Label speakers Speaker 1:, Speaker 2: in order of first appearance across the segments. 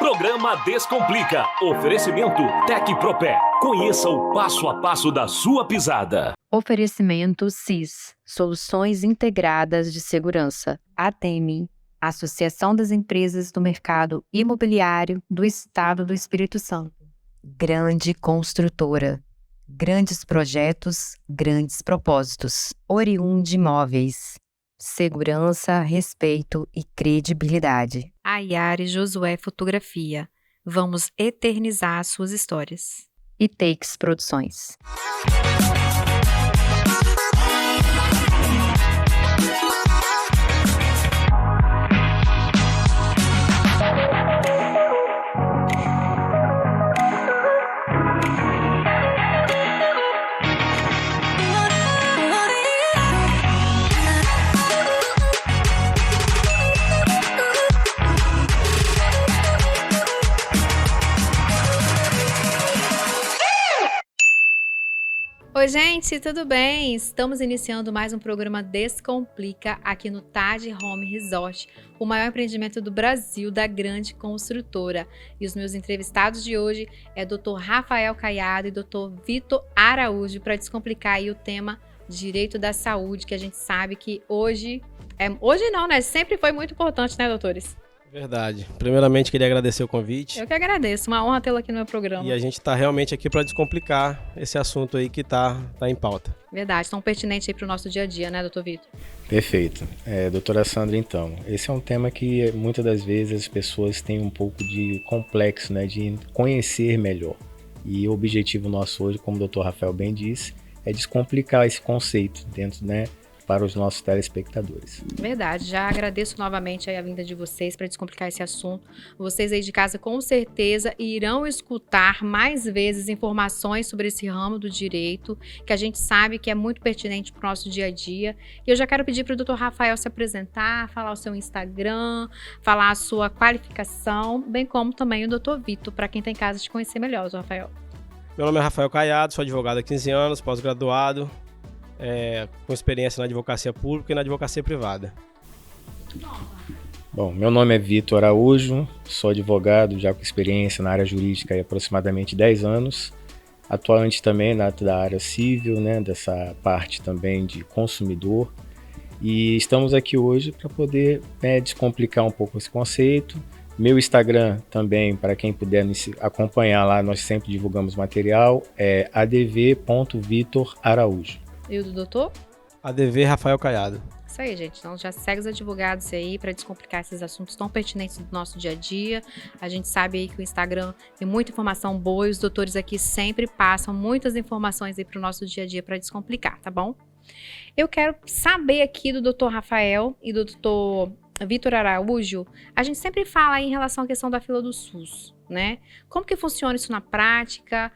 Speaker 1: Programa Descomplica. Oferecimento Tecpropé. Conheça o passo a passo da sua pisada.
Speaker 2: Oferecimento CIS, Soluções Integradas de Segurança, ATEMI, Associação das Empresas do Mercado Imobiliário do Estado do Espírito Santo. Grande Construtora. Grandes projetos, grandes propósitos. Oriundi Imóveis. Segurança, respeito e credibilidade.
Speaker 3: Ayari Josué Fotografia. Vamos eternizar suas histórias.
Speaker 2: E Takes Produções.
Speaker 3: Oi, gente, tudo bem? Estamos iniciando mais um programa Descomplica aqui no Taj Home Resort, o maior empreendimento do Brasil da Grande Construtora. E os meus entrevistados de hoje é Dr. Rafael Caiado e Dr. Vitor Araújo para descomplicar aí o tema direito da saúde, que a gente sabe que hoje não, né? Sempre foi muito importante, né, doutores?
Speaker 4: Verdade. Primeiramente, queria agradecer o convite.
Speaker 3: Eu que agradeço, uma honra tê-lo aqui no meu programa.
Speaker 4: E a gente está realmente aqui para descomplicar esse assunto aí que está em pauta.
Speaker 3: Verdade, tão pertinente aí para o nosso dia a dia, né, doutor Vitor?
Speaker 5: Perfeito. Doutora Sandra, então, esse é um tema que muitas das vezes as pessoas têm um pouco de complexo, né, de conhecer melhor. E o objetivo nosso hoje, como o doutor Rafael bem disse, é descomplicar esse conceito dentro, né, para os nossos telespectadores.
Speaker 3: Verdade, já agradeço novamente a vinda de vocês para descomplicar esse assunto. Vocês aí de casa com certeza irão escutar mais vezes informações sobre esse ramo do direito, que a gente sabe que é muito pertinente para o nosso dia a dia. E eu já quero pedir para o Dr. Rafael se apresentar, falar o seu Instagram, falar a sua qualificação, bem como também o Dr. Vitor, para quem está em casa te conhecer melhor, Dr. Rafael.
Speaker 4: Meu nome é Rafael Caiado, sou advogado há 15 anos, pós-graduado, com experiência na advocacia pública e na advocacia privada.
Speaker 5: Bom, meu nome é Vitor Araújo, sou advogado já com experiência na área jurídica há aproximadamente 10 anos, atuante também da área civil, né, dessa parte também de consumidor, e estamos aqui hoje para poder descomplicar um pouco esse conceito. Meu Instagram também, para quem puder nos acompanhar lá, nós sempre divulgamos material, é adv.vitoraraújo.
Speaker 3: E o do doutor?
Speaker 4: ADV Rafael Caiado.
Speaker 3: Isso aí, gente. Então já segue os advogados aí para descomplicar esses assuntos tão pertinentes do nosso dia a dia. A gente sabe aí que o Instagram tem muita informação boa e os doutores aqui sempre passam muitas informações aí para o nosso dia a dia para descomplicar, tá bom? Eu quero saber aqui do doutor Rafael e do doutor Vitor Araújo, a gente sempre fala aí em relação à questão da fila do SUS, né? Como que funciona isso na prática?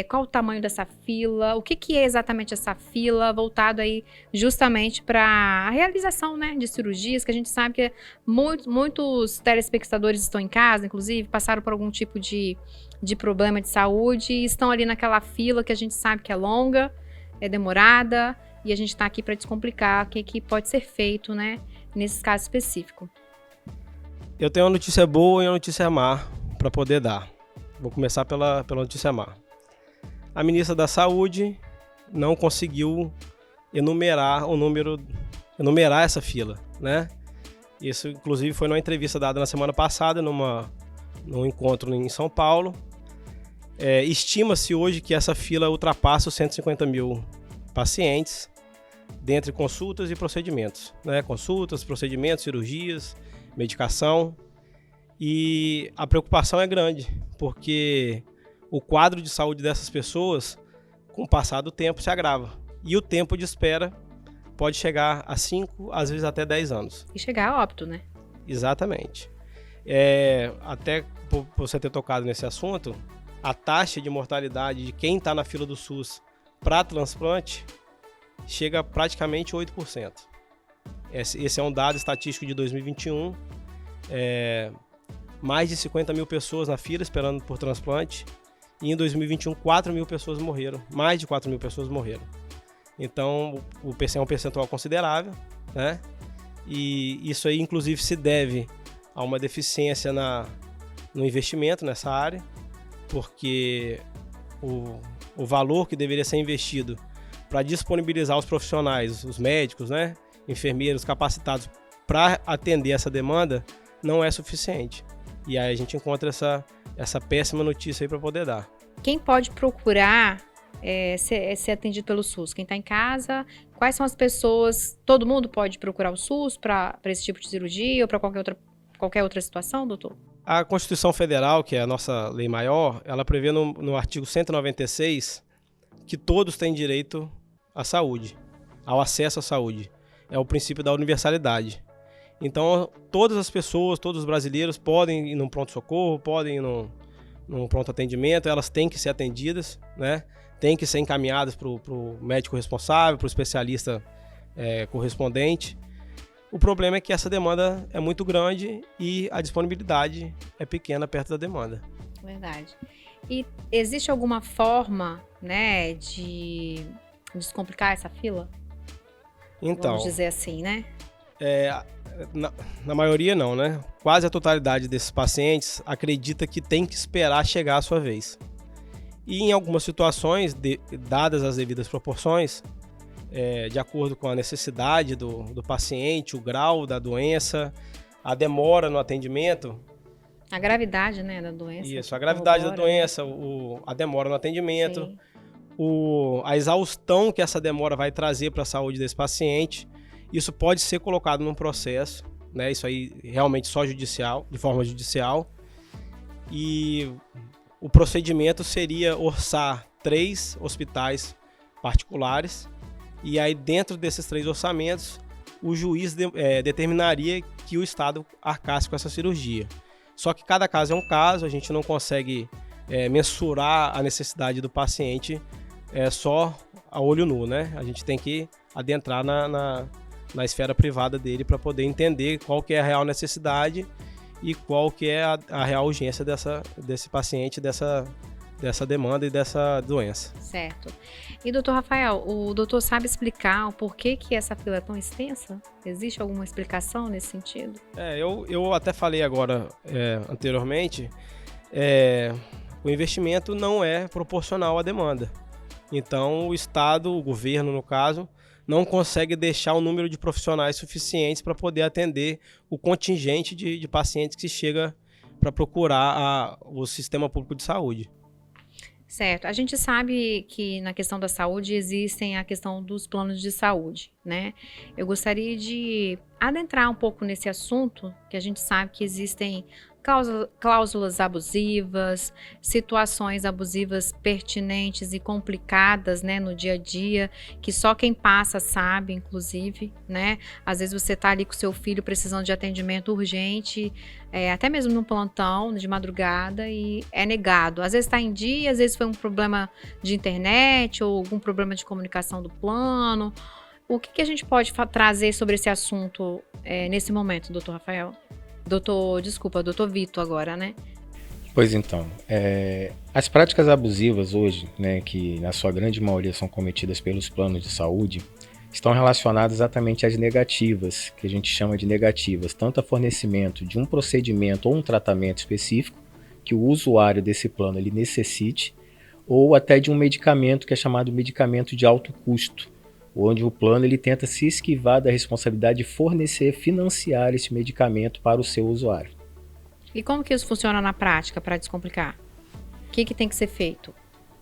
Speaker 3: Qual o tamanho dessa fila? O que é exatamente essa fila? Voltado aí justamente para a realização, né, de cirurgias, que a gente sabe que muitos telespectadores estão em casa, inclusive, passaram por algum tipo de problema de saúde e estão ali naquela fila que a gente sabe que é longa, é demorada, e a gente está aqui para descomplicar o que pode ser feito, né, nesse caso específico.
Speaker 4: Eu tenho uma notícia boa e uma notícia má para poder dar. Vou começar pela notícia má. A ministra da Saúde não conseguiu enumerar essa fila, né? Isso, inclusive, foi numa entrevista dada na semana passada, num encontro em São Paulo. Estima-se hoje que essa fila ultrapassa os 150 mil pacientes, dentre consultas e procedimentos, né? Consultas, procedimentos, cirurgias, medicação. E a preocupação é grande, porque o quadro de saúde dessas pessoas, com o passar do tempo, se agrava. E o tempo de espera pode chegar a 5, às vezes até 10 anos.
Speaker 3: E chegar a óbito, né?
Speaker 4: Exatamente. Até por você ter tocado nesse assunto, a taxa de mortalidade de quem está na fila do SUS para transplante chega a praticamente 8%. Esse é um dado estatístico de 2021. Mais de 50 mil pessoas na fila esperando por transplante. E em 2021, 4 mil pessoas morreram. Mais de 4 mil pessoas morreram. Então, o PC é um percentual considerável, né? E isso aí, inclusive, se deve a uma deficiência na no investimento nessa área, porque o valor que deveria ser investido para disponibilizar os profissionais, os médicos, né, enfermeiros capacitados para atender essa demanda não é suficiente. E aí a gente encontra essa péssima notícia aí para poder dar.
Speaker 3: Quem pode procurar ser atendido pelo SUS? Quem está em casa? Quais são as pessoas? Todo mundo pode procurar o SUS para esse tipo de cirurgia ou para qualquer outra situação, doutor?
Speaker 4: A Constituição Federal, que é a nossa lei maior, ela prevê no artigo 196 que todos têm direito à saúde, ao acesso à saúde. É o princípio da universalidade. Então, todas as pessoas, todos os brasileiros podem ir num pronto-socorro, podem ir num pronto-atendimento, elas têm que ser atendidas, né? Têm que ser encaminhadas para o médico responsável, para o especialista correspondente. O problema é que essa demanda é muito grande e a disponibilidade é pequena perto da demanda.
Speaker 3: Verdade. E existe alguma forma, né, de descomplicar essa fila?
Speaker 4: Então,
Speaker 3: vamos dizer assim, né?
Speaker 4: Na maioria não, né? Quase a totalidade desses pacientes acredita que tem que esperar chegar a sua vez. E em algumas situações, dadas as devidas proporções, de acordo com a necessidade do paciente, o grau da doença, a demora no atendimento.
Speaker 3: A gravidade, né, da doença.
Speaker 4: Isso, a gravidade da doença, a demora no atendimento, a exaustão que essa demora vai trazer para a saúde desse paciente. Isso pode ser colocado num processo, né? Isso aí realmente só judicial, de forma judicial. E o procedimento seria orçar 3 hospitais particulares. E aí, dentro desses 3 orçamentos, o juiz determinaria que o Estado arcasse com essa cirurgia. Só que cada caso é um caso, a gente não consegue mensurar a necessidade do paciente só a olho nu, né? A gente tem que adentrar na esfera privada dele para poder entender qual que é a real necessidade e qual que é a real urgência desse paciente, dessa demanda e dessa doença.
Speaker 3: Certo. E doutor Rafael, o doutor sabe explicar o porquê que essa fila é tão extensa? Existe alguma explicação nesse sentido?
Speaker 4: Eu até falei agora anteriormente, o investimento não é proporcional à demanda. Então o Estado, o governo no caso, não consegue deixar o número de profissionais suficientes para poder atender o contingente de pacientes que chega para procurar o sistema público de saúde.
Speaker 3: Certo. A gente sabe que na questão da saúde existem a questão dos planos de saúde, né? Eu gostaria de adentrar um pouco nesse assunto, que a gente sabe que existem cláusulas abusivas, situações abusivas pertinentes e complicadas, né, no dia a dia, que só quem passa sabe, inclusive, né? Às vezes você tá ali com seu filho precisando de atendimento urgente, até mesmo no plantão, de madrugada, e é negado. Às vezes está em dia, às vezes foi um problema de internet ou algum problema de comunicação do plano. O que a gente pode trazer sobre esse assunto nesse momento, doutor Rafael? Doutor Vitor agora, né?
Speaker 5: Pois então, as práticas abusivas hoje, né, que na sua grande maioria são cometidas pelos planos de saúde, estão relacionadas exatamente às negativas, que a gente chama de negativas, tanto a fornecimento de um procedimento ou um tratamento específico que o usuário desse plano ele necessite, ou até de um medicamento que é chamado medicamento de alto custo, onde o plano ele tenta se esquivar da responsabilidade de fornecer, financiar esse medicamento para o seu usuário.
Speaker 3: E como que isso funciona na prática, para descomplicar? O que tem que ser feito?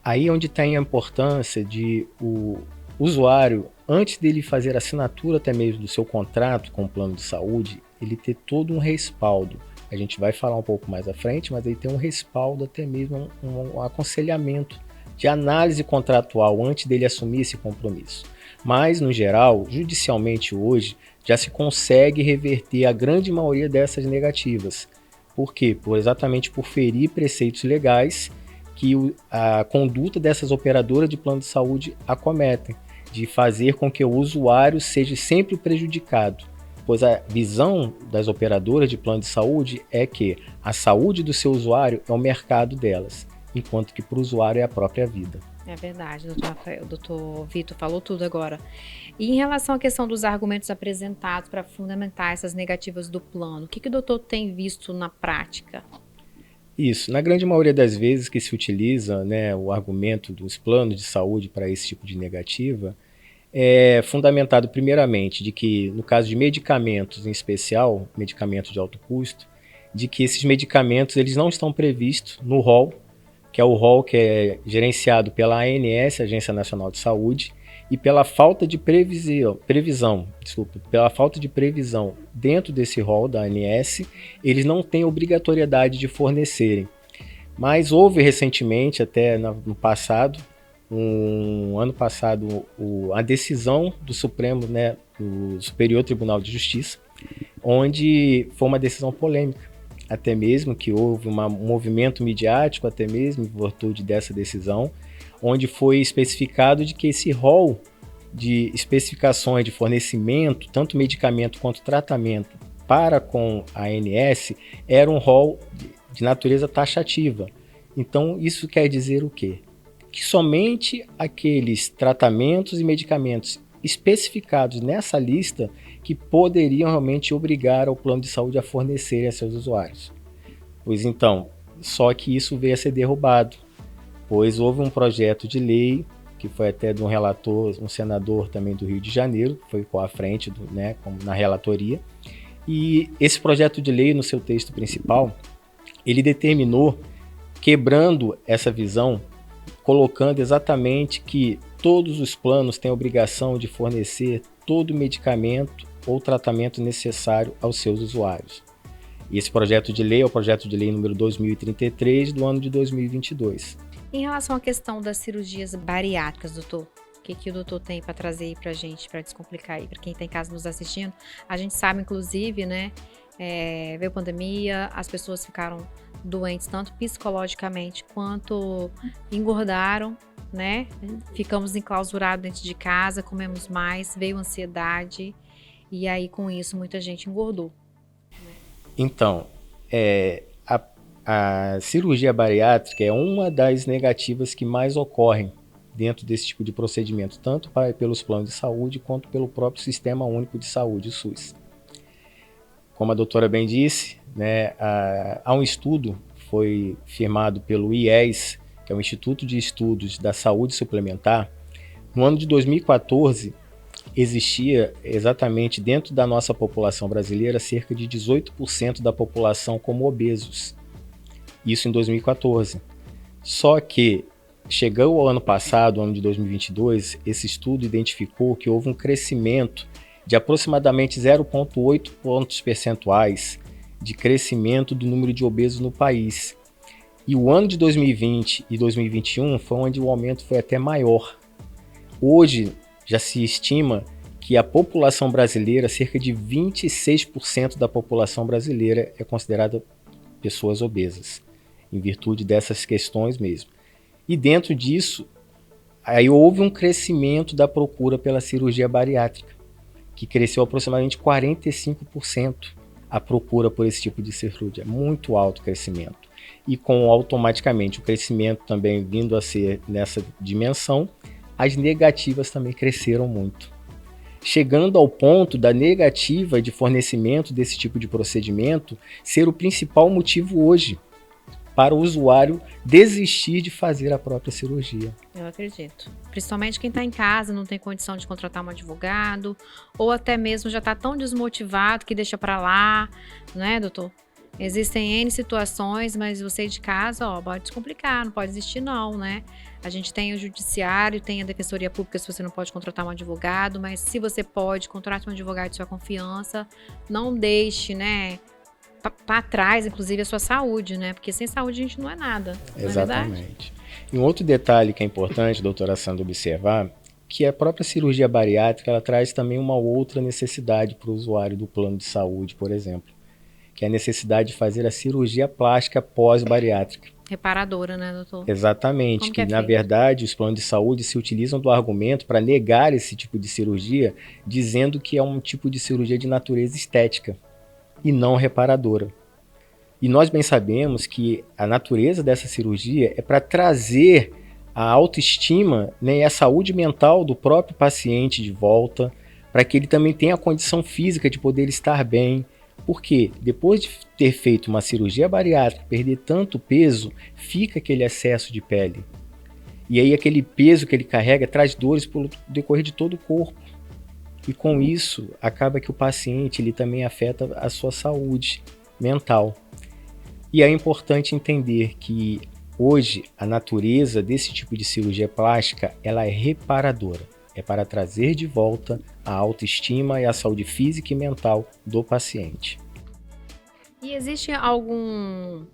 Speaker 5: Aí onde tem a importância de o usuário, antes dele fazer a assinatura até mesmo do seu contrato com o plano de saúde, ele ter todo um respaldo. A gente vai falar um pouco mais à frente, mas ele tem um respaldo, até mesmo um aconselhamento de análise contratual antes dele assumir esse compromisso. Mas, no geral, judicialmente hoje, já se consegue reverter a grande maioria dessas negativas. Por quê? Exatamente por ferir preceitos legais que a conduta dessas operadoras de plano de saúde acometem, de fazer com que o usuário seja sempre prejudicado. Pois a visão das operadoras de plano de saúde é que a saúde do seu usuário é o mercado delas, enquanto que para o usuário é a própria vida.
Speaker 3: É verdade, doutor Vitor falou tudo agora. E em relação à questão dos argumentos apresentados para fundamentar essas negativas do plano, o que o doutor tem visto na prática?
Speaker 5: Isso. Na grande maioria das vezes que se utiliza, né, o argumento dos planos de saúde para esse tipo de negativa, é fundamentado primeiramente de que, no caso de medicamentos em especial, medicamentos de alto custo, de que esses medicamentos eles não estão previstos no rol, que é o rol que é gerenciado pela ANS, Agência Nacional de Saúde, e pela falta de pela falta de previsão dentro desse rol da ANS, eles não têm obrigatoriedade de fornecerem. Mas houve recentemente, até no passado, ano passado, a decisão do Supremo, né, do Superior Tribunal de Justiça, onde foi uma decisão polêmica, até mesmo que houve um movimento midiático, até mesmo em virtude dessa decisão, onde foi especificado de que esse rol de especificações de fornecimento, tanto medicamento quanto tratamento para com a ANS, era um rol de natureza taxativa. Então, isso quer dizer o quê? Que somente aqueles tratamentos e medicamentos especificados nessa lista que poderiam realmente obrigar ao plano de saúde a fornecer a seus usuários. Pois então, só que isso veio a ser derrubado, pois houve um projeto de lei, que foi até de um relator, um senador também do Rio de Janeiro, que foi à frente na relatoria, e esse projeto de lei, no seu texto principal, ele determinou, quebrando essa visão, colocando exatamente que todos os planos têm a obrigação de fornecer todo o medicamento ou tratamento necessário aos seus usuários. E esse projeto de lei é o projeto de lei número 2033 do ano de 2022.
Speaker 3: Em relação à questão das cirurgias bariátricas, doutor, o que o doutor tem para trazer aí para a gente, para descomplicar aí, para quem está em casa nos assistindo? A gente sabe, inclusive, né, veio pandemia, as pessoas ficaram doentes tanto psicologicamente quanto engordaram, né? Ficamos enclausurados dentro de casa, comemos mais, veio ansiedade e aí com isso muita gente engordou.
Speaker 5: Então, a cirurgia bariátrica é uma das negativas que mais ocorrem dentro desse tipo de procedimento, tanto pelos planos de saúde quanto pelo próprio Sistema Único de Saúde, o SUS. Como a doutora bem disse, né, há um estudo que foi firmado pelo IES, que é o Instituto de Estudos da Saúde Suplementar. No ano de 2014, existia exatamente dentro da nossa população brasileira cerca de 18% da população como obesos. Isso em 2014. Só que chegou ao ano passado, ano de 2022, esse estudo identificou que houve um crescimento de aproximadamente 0,8 pontos percentuais de crescimento do número de obesos no país. E o ano de 2020 e 2021 foi onde o aumento foi até maior. Hoje já se estima que a população brasileira, cerca de 26% da população brasileira é considerada pessoas obesas, em virtude dessas questões mesmo. E dentro disso, aí houve um crescimento da procura pela cirurgia bariátrica, que cresceu aproximadamente 45% a procura por esse tipo de cirurgia, muito alto crescimento. E com automaticamente o crescimento também vindo a ser nessa dimensão, as negativas também cresceram muito. Chegando ao ponto da negativa de fornecimento desse tipo de procedimento ser o principal motivo hoje para o usuário desistir de fazer a própria cirurgia.
Speaker 3: Eu acredito. Principalmente quem está em casa, não tem condição de contratar um advogado, ou até mesmo já está tão desmotivado que deixa para lá, né, doutor? Existem N situações, mas você de casa, pode descomplicar, não pode desistir não, né? A gente tem o judiciário, tem a defensoria pública se você não pode contratar um advogado, mas se você pode, contrate um advogado de sua confiança, não deixe, né, para trás, inclusive, a sua saúde, né? Porque sem saúde a gente não é nada.
Speaker 5: Exatamente. E um outro detalhe que é importante, doutora Sandra, observar, que a própria cirurgia bariátrica, ela traz também uma outra necessidade para o usuário do plano de saúde, por exemplo, que é a necessidade de fazer a cirurgia plástica pós-bariátrica.
Speaker 3: Reparadora, né, doutor?
Speaker 5: Exatamente, que na verdade os planos de saúde se utilizam do argumento para negar esse tipo de cirurgia, dizendo que é um tipo de cirurgia de natureza estética e não reparadora. E nós bem sabemos que a natureza dessa cirurgia é para trazer a autoestima, né, e a saúde mental do próprio paciente de volta, para que ele também tenha a condição física de poder estar bem, Porque depois de ter feito uma cirurgia bariátrica, perder tanto peso, fica aquele excesso de pele. E aí aquele peso que ele carrega traz dores pelo decorrer de todo o corpo. E com isso, acaba que o paciente ele também afeta a sua saúde mental. E é importante entender que hoje a natureza desse tipo de cirurgia plástica ela é reparadora. É para trazer de volta a autoestima e a saúde física e mental do paciente.
Speaker 3: E existe alguma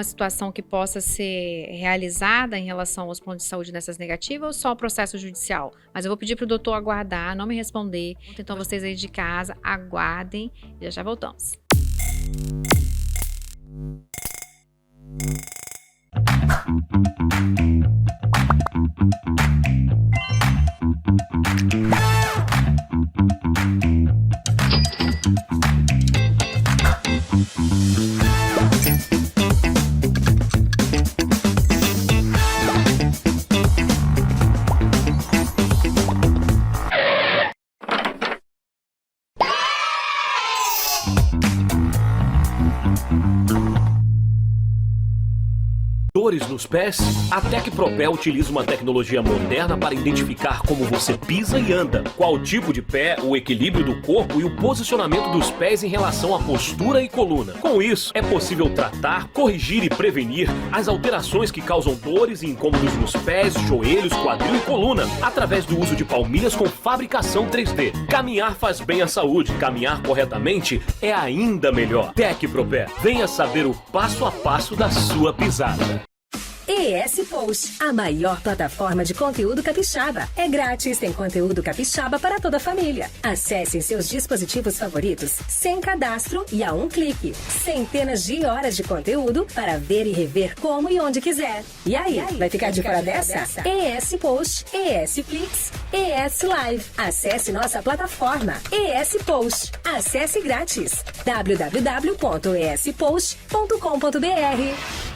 Speaker 3: situação que possa ser realizada em relação aos planos de saúde nessas negativas ou só o processo judicial? Mas eu vou pedir para o doutor aguardar, não me responder. Então vocês aí de casa, aguardem e já voltamos.
Speaker 1: Dores nos pés? A Tecpropé utiliza uma tecnologia moderna para identificar como você pisa e anda, qual tipo de pé, o equilíbrio do corpo e o posicionamento dos pés em relação à postura e coluna. Com isso, é possível tratar, corrigir e prevenir as alterações que causam dores e incômodos nos pés, joelhos, quadril e coluna, através do uso de palmilhas com fabricação 3D. Caminhar faz bem à saúde, caminhar corretamente é ainda melhor. Tecpropé, venha saber o passo a passo da sua pisada.
Speaker 6: ES Post, a maior plataforma de conteúdo capixaba. É grátis, tem conteúdo capixaba para toda a família. Acesse em seus dispositivos favoritos, sem cadastro e a um clique. Centenas de horas de conteúdo para ver e rever como e onde quiser. E aí, vai ficar de fora dessa? ES Post, ES Flix, ES Live. Acesse nossa plataforma ES Post. Acesse grátis. www.espost.com.br.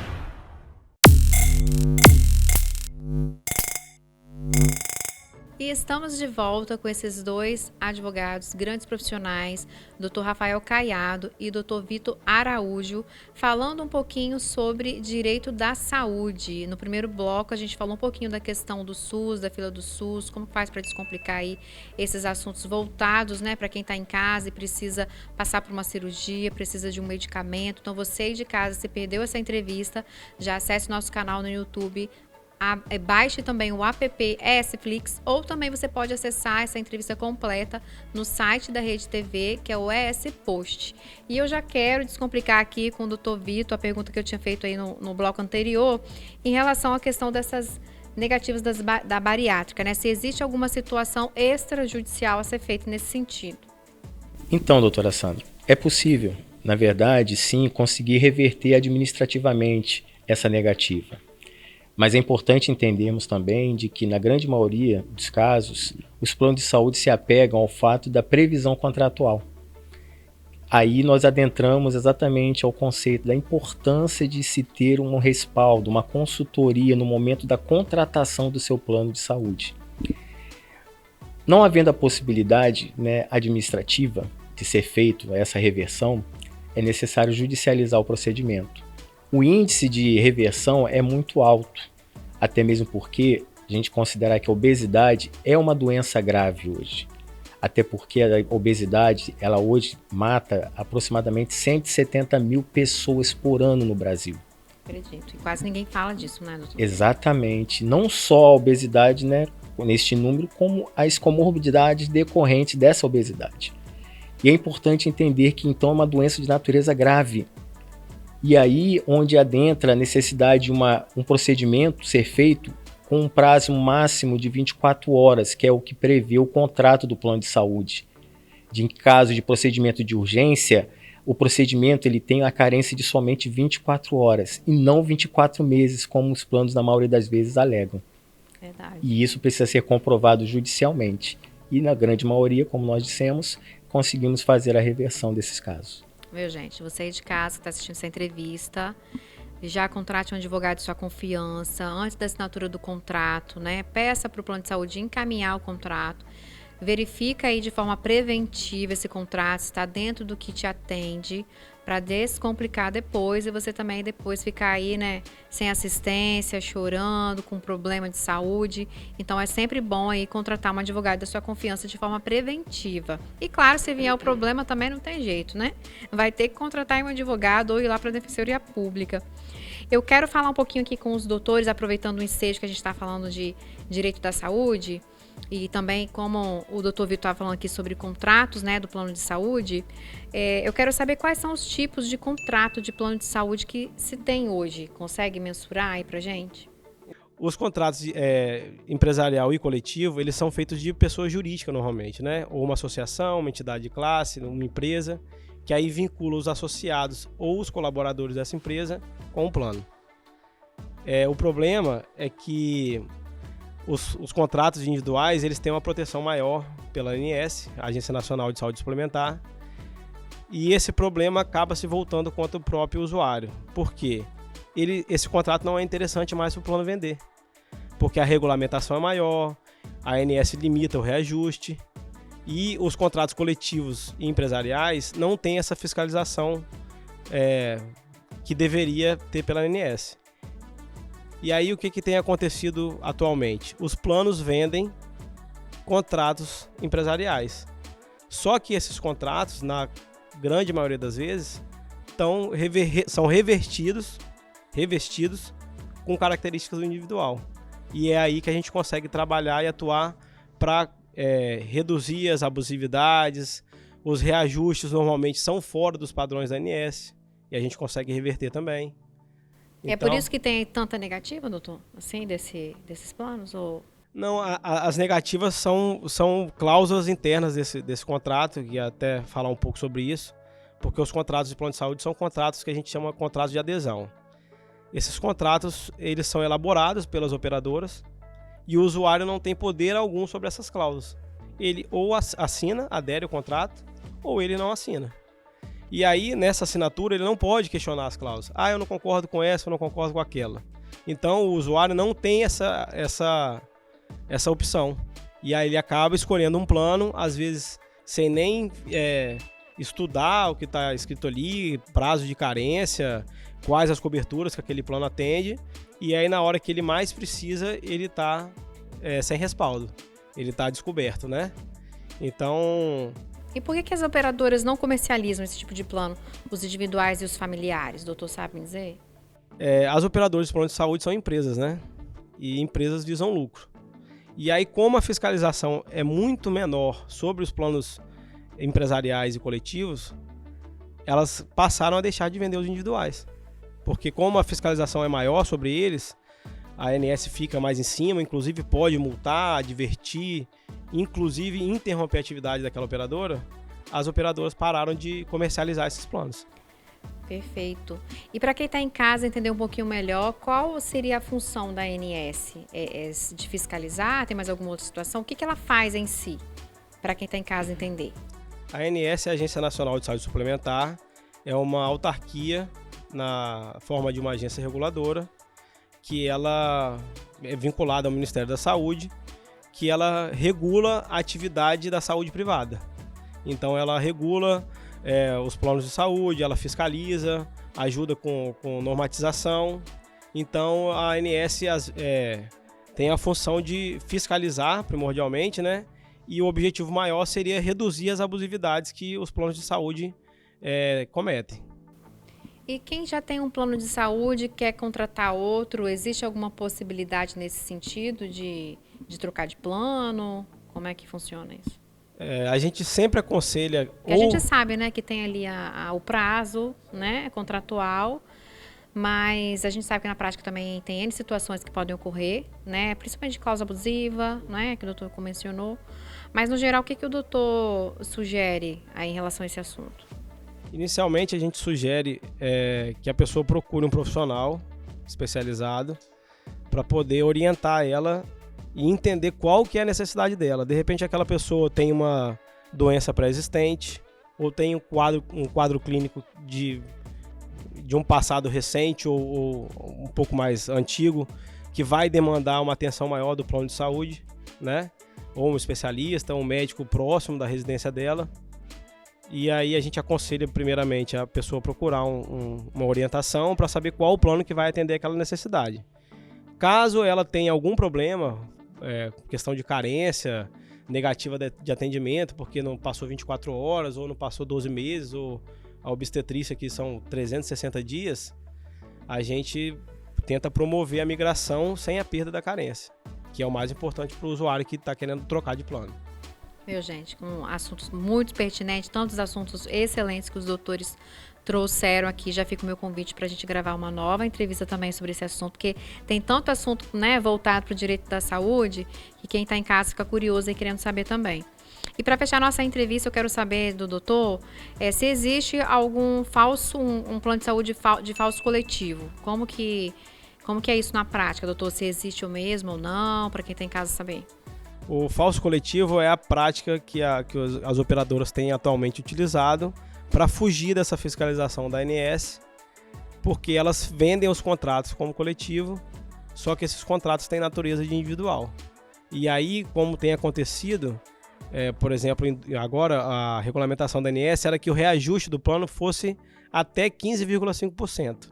Speaker 3: E estamos de volta com esses dois advogados, grandes profissionais, Dr. Rafael Caiado e Dr. Vitor Araújo, falando um pouquinho sobre direito da saúde. No primeiro bloco, a gente falou um pouquinho da questão do SUS, da fila do SUS, como faz para descomplicar aí esses assuntos voltados, né, para quem está em casa e precisa passar por uma cirurgia, precisa de um medicamento. Então, você aí de casa, se perdeu essa entrevista, já acesse nosso canal no YouTube, baixe também o app ESFlix, ou também você pode acessar essa entrevista completa no site da Rede TV, que é o ES Post. E eu já quero descomplicar aqui com o Dr. Vitor a pergunta que eu tinha feito aí no bloco anterior, em relação à questão dessas negativas da bariátrica, né? Se existe alguma situação extrajudicial a ser feita nesse sentido.
Speaker 5: Então, doutora Sandra, é possível, na verdade, sim, conseguir reverter administrativamente essa negativa. Mas é importante entendermos também de que, na grande maioria dos casos, os planos de saúde se apegam ao fato da previsão contratual. Aí nós adentramos exatamente ao conceito da importância de se ter um respaldo, uma consultoria no momento da contratação do seu plano de saúde. Não havendo a possibilidade, né, administrativa de ser feito essa reversão, é necessário judicializar o procedimento. O índice de reversão é muito alto, até mesmo porque a gente considera que a obesidade é uma doença grave hoje. Até porque a obesidade, ela hoje mata aproximadamente 170 mil pessoas por ano no Brasil.
Speaker 3: Acredito. E quase ninguém fala disso, né, doutor?
Speaker 5: Exatamente. Não só a obesidade, né, neste número, como as comorbidades decorrentes dessa obesidade. E é importante entender que, então, é uma doença de natureza grave. E aí, onde adentra a necessidade de um procedimento ser feito com um prazo máximo de 24 horas, que é o que prevê o contrato do plano de saúde. Em caso de procedimento de urgência, o procedimento ele tem a carência de somente 24 horas e não 24 meses, como os planos, na maioria das vezes, alegam.
Speaker 3: Verdade.
Speaker 5: E isso precisa ser comprovado judicialmente. E, na grande maioria, como nós dissemos, conseguimos fazer a reversão desses casos.
Speaker 3: Viu, gente? Você aí de casa que está assistindo essa entrevista, já contrate um advogado de sua confiança antes da assinatura do contrato, né? Peça para o plano de saúde encaminhar o contrato. verifica aí de forma preventiva esse contrato, se está dentro do que te atende, para descomplicar depois e você também depois ficar aí, né, sem assistência, chorando, com problema de saúde. Então é sempre bom aí contratar um advogado da sua confiança de forma preventiva. E claro, se vier o problema também não tem jeito, né? Vai ter que contratar um advogado ou ir lá para a Defensoria Pública. Eu quero falar um pouquinho aqui com os doutores, aproveitando o ensejo que a gente está falando de direito da saúde, e também como o doutor Vitor estava falando aqui sobre contratos, né, do plano de saúde, eu quero saber quais são os tipos de contrato de plano de saúde que se tem hoje. Consegue mensurar aí pra gente?
Speaker 4: Os contratos empresarial e coletivo, eles são feitos de pessoa jurídica normalmente, né? Ou uma associação, uma entidade de classe, uma empresa, que aí vincula os associados ou os colaboradores dessa empresa com o plano. O problema é que os contratos individuais, eles têm uma proteção maior pela ANS, Agência Nacional de Saúde Suplementar, e esse problema acaba se voltando contra o próprio usuário. Por quê? Esse contrato não é interessante mais para o plano vender, porque a regulamentação é maior, a ANS limita o reajuste, e os contratos coletivos e empresariais não têm essa fiscalização que deveria ter pela ANS. E aí o que tem acontecido atualmente? Os planos vendem contratos empresariais. Só que esses contratos, na grande maioria das vezes, são revestidos com características do individual. E é aí que a gente consegue trabalhar e atuar para reduzir as abusividades. Os reajustes normalmente são fora dos padrões da ANS e a gente consegue reverter também.
Speaker 3: É por isso que tem tanta negativa, doutor? Assim, desses planos? Ou...
Speaker 4: Não, as negativas são cláusulas internas desse contrato, que até falar um pouco sobre isso, porque os contratos de plano de saúde são contratos que a gente chama de contratos de adesão. Esses contratos, eles são elaborados pelas operadoras e o usuário não tem poder algum sobre essas cláusulas. Ele ou assina, adere ao contrato, ou ele não assina. E aí, nessa assinatura, ele não pode questionar as cláusulas. Eu não concordo com essa, eu não concordo com aquela. Então, o usuário não tem essa opção. E aí, ele acaba escolhendo um plano, às vezes, sem nem estudar o que está escrito ali, prazo de carência, quais as coberturas que aquele plano atende. E aí, na hora que ele mais precisa, ele está sem respaldo. Ele está descoberto, né? Então...
Speaker 3: E por que as operadoras não comercializam esse tipo de plano, os individuais e os familiares? O doutor sabe me dizer?
Speaker 4: As operadoras de plano de saúde são empresas, né? E empresas visam lucro. E aí, como a fiscalização é muito menor sobre os planos empresariais e coletivos, elas passaram a deixar de vender os individuais. Porque como a fiscalização é maior sobre eles, a ANS fica mais em cima, inclusive pode multar, advertir, inclusive interromper a atividade daquela operadora. As operadoras pararam de comercializar esses planos.
Speaker 3: Perfeito. E para quem está em casa entender um pouquinho melhor, qual seria a função da ANS? É de fiscalizar? Tem mais alguma outra situação? O que ela faz em si? Para quem está em casa entender.
Speaker 4: A ANS é a Agência Nacional de Saúde Suplementar, é uma autarquia na forma de uma agência reguladora, que ela é vinculada ao Ministério da Saúde, que ela regula a atividade da saúde privada. Então ela regula os planos de saúde, ela fiscaliza, ajuda com normatização. Então a ANS tem a função de fiscalizar primordialmente, né? E o objetivo maior seria reduzir as abusividades que os planos de saúde cometem.
Speaker 3: E quem já tem um plano de saúde quer contratar outro, existe alguma possibilidade nesse sentido de trocar de plano? Como é que funciona isso?
Speaker 4: A gente sempre aconselha...
Speaker 3: A gente sabe, né, que tem ali o prazo, né, contratual, mas a gente sabe que na prática também tem N situações que podem ocorrer, né, principalmente de cláusula abusiva, né, que o doutor mencionou. Mas, no geral, o que o doutor sugere aí em relação a esse assunto?
Speaker 4: Inicialmente, a gente sugere que a pessoa procure um profissional especializado para poder orientar ela e entender qual que é a necessidade dela. De repente, aquela pessoa tem uma doença pré-existente ou tem um quadro clínico de um passado recente ou um pouco mais antigo que vai demandar uma atenção maior do plano de saúde, né? ou um especialista, um médico próximo da residência dela. E aí a gente aconselha primeiramente a pessoa procurar uma orientação para saber qual o plano que vai atender aquela necessidade. Caso ela tenha algum problema, questão de carência negativa de atendimento, porque não passou 24 horas, ou não passou 12 meses, ou a obstetrícia que são 360 dias, a gente tenta promover a migração sem a perda da carência, que é o mais importante para o usuário que está querendo trocar de plano.
Speaker 3: Meu gente, com assuntos muito pertinentes, tantos assuntos excelentes que os doutores trouxeram aqui, já fica o meu convite para a gente gravar uma nova entrevista também sobre esse assunto, porque tem tanto assunto, né, voltado para o direito da saúde, que quem está em casa fica curioso e querendo saber também. E para fechar nossa entrevista, eu quero saber do doutor se existe algum falso, um plano de saúde de falso coletivo. Como que é isso na prática, doutor? Se existe o mesmo ou não, para quem está em casa saber.
Speaker 4: O falso coletivo é a prática que as operadoras têm atualmente utilizado para fugir dessa fiscalização da ANS, porque elas vendem os contratos como coletivo, só que esses contratos têm natureza de individual. E aí, como tem acontecido, por exemplo, agora a regulamentação da ANS era que o reajuste do plano fosse até 15,5%.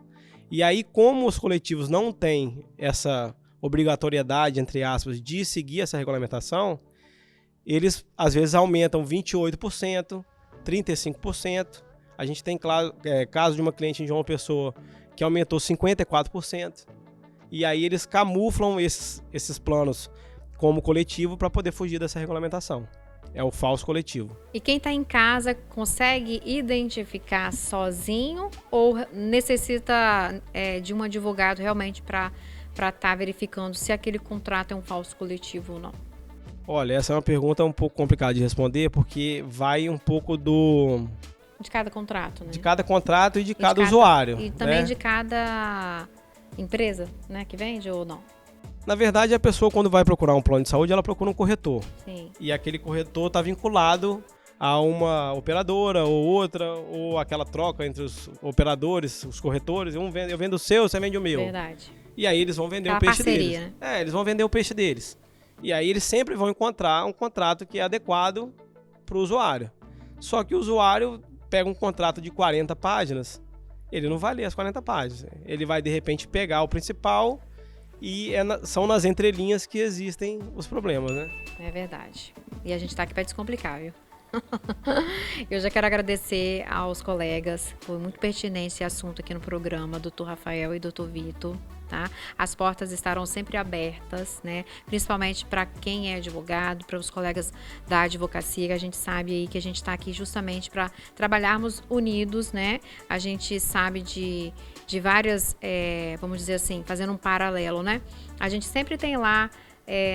Speaker 4: E aí, como os coletivos não têm essa obrigatoriedade, entre aspas, de seguir essa regulamentação, eles às vezes aumentam 28%, 35%. A gente tem caso de uma cliente em João Pessoa que aumentou 54%. E aí eles camuflam esses planos como coletivo para poder fugir dessa regulamentação. É o falso coletivo.
Speaker 3: E quem está em casa consegue identificar sozinho ou necessita de um advogado realmente para estar verificando se aquele contrato é um falso coletivo ou não?
Speaker 4: Olha, essa é uma pergunta um pouco complicada de responder, porque vai um pouco
Speaker 3: de cada contrato, né?
Speaker 4: De cada contrato e de cada usuário.
Speaker 3: E também de cada empresa, né, que vende ou não?
Speaker 4: Na verdade, a pessoa, quando vai procurar um plano de saúde, ela procura um corretor.
Speaker 3: Sim.
Speaker 4: E aquele corretor está vinculado a uma operadora ou outra, ou aquela troca entre os operadores, os corretores. Eu vendo o seu, você vende o meu.
Speaker 3: Verdade.
Speaker 4: E aí eles vão vender o peixe deles. Né? Eles vão vender o peixe deles. E aí eles sempre vão encontrar um contrato que é adequado para o usuário. Só que o usuário pega um contrato de 40 páginas, ele não vai ler as 40 páginas. Ele vai, de repente, pegar o principal e são nas entrelinhas que existem os problemas, né?
Speaker 3: É verdade. E a gente tá aqui para descomplicar, viu? Eu já quero agradecer aos colegas, foi muito pertinente esse assunto aqui no programa, Dr. Rafael e Dr. Vitor, tá? As portas estarão sempre abertas, né? Principalmente para quem é advogado, para os colegas da advocacia, que a gente sabe aí que a gente está aqui justamente para trabalharmos unidos, né? A gente sabe de várias, vamos dizer assim, fazendo um paralelo, né? A gente sempre tem lá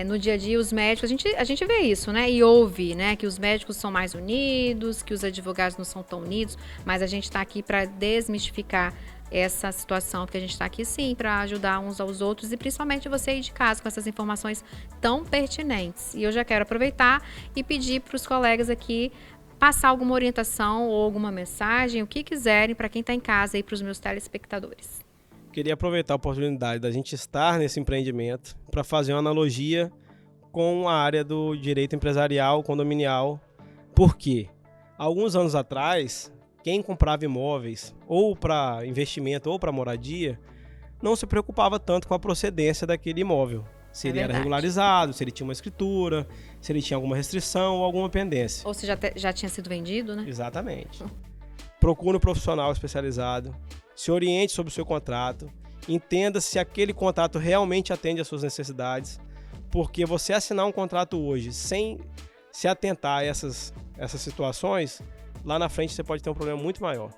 Speaker 3: no dia a dia os médicos, a gente vê isso, né? E ouve, né? Que os médicos são mais unidos, que os advogados não são tão unidos, mas a gente está aqui para desmistificar essa situação, porque a gente está aqui sim para ajudar uns aos outros e principalmente você aí de casa com essas informações tão pertinentes. E eu já quero aproveitar e pedir para os colegas aqui passar alguma orientação ou alguma mensagem, o que quiserem para quem está em casa e para os meus telespectadores.
Speaker 4: Queria aproveitar a oportunidade da gente estar nesse empreendimento para fazer uma analogia com a área do direito empresarial condominial. Por quê? Alguns anos atrás, quem comprava imóveis ou para investimento ou para moradia não se preocupava tanto com a procedência daquele imóvel. Se ele era regularizado, se ele tinha uma escritura, se ele tinha alguma restrição ou alguma pendência.
Speaker 3: Ou se já tinha sido vendido, né?
Speaker 4: Exatamente. Procure um profissional especializado, se oriente sobre o seu contrato, entenda se aquele contrato realmente atende às suas necessidades, porque você assinar um contrato hoje sem se atentar a essas situações, lá na frente você pode ter um problema muito maior.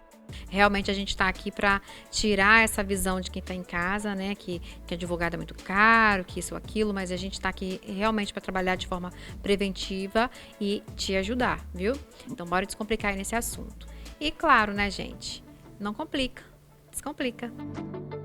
Speaker 3: Realmente a gente está aqui para tirar essa visão de quem está em casa, né? Que advogado é muito caro, que isso ou aquilo, mas a gente está aqui realmente para trabalhar de forma preventiva e te ajudar, viu? Então bora descomplicar aí nesse assunto. E claro, né, gente? Não complica, descomplica.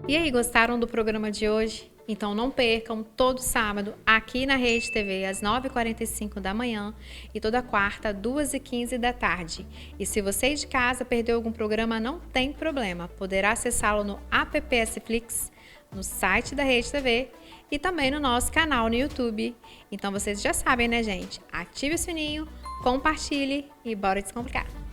Speaker 3: E aí, gostaram do programa de hoje? Então não percam todo sábado aqui na Rede TV às 9h45 da manhã e toda quarta às 2h15 da tarde. E se você de casa perdeu algum programa, não tem problema. Poderá acessá-lo no app Flix no site da Rede TV e também no nosso canal no YouTube. Então vocês já sabem, né, gente? Ative o sininho, compartilhe e bora descomplicar!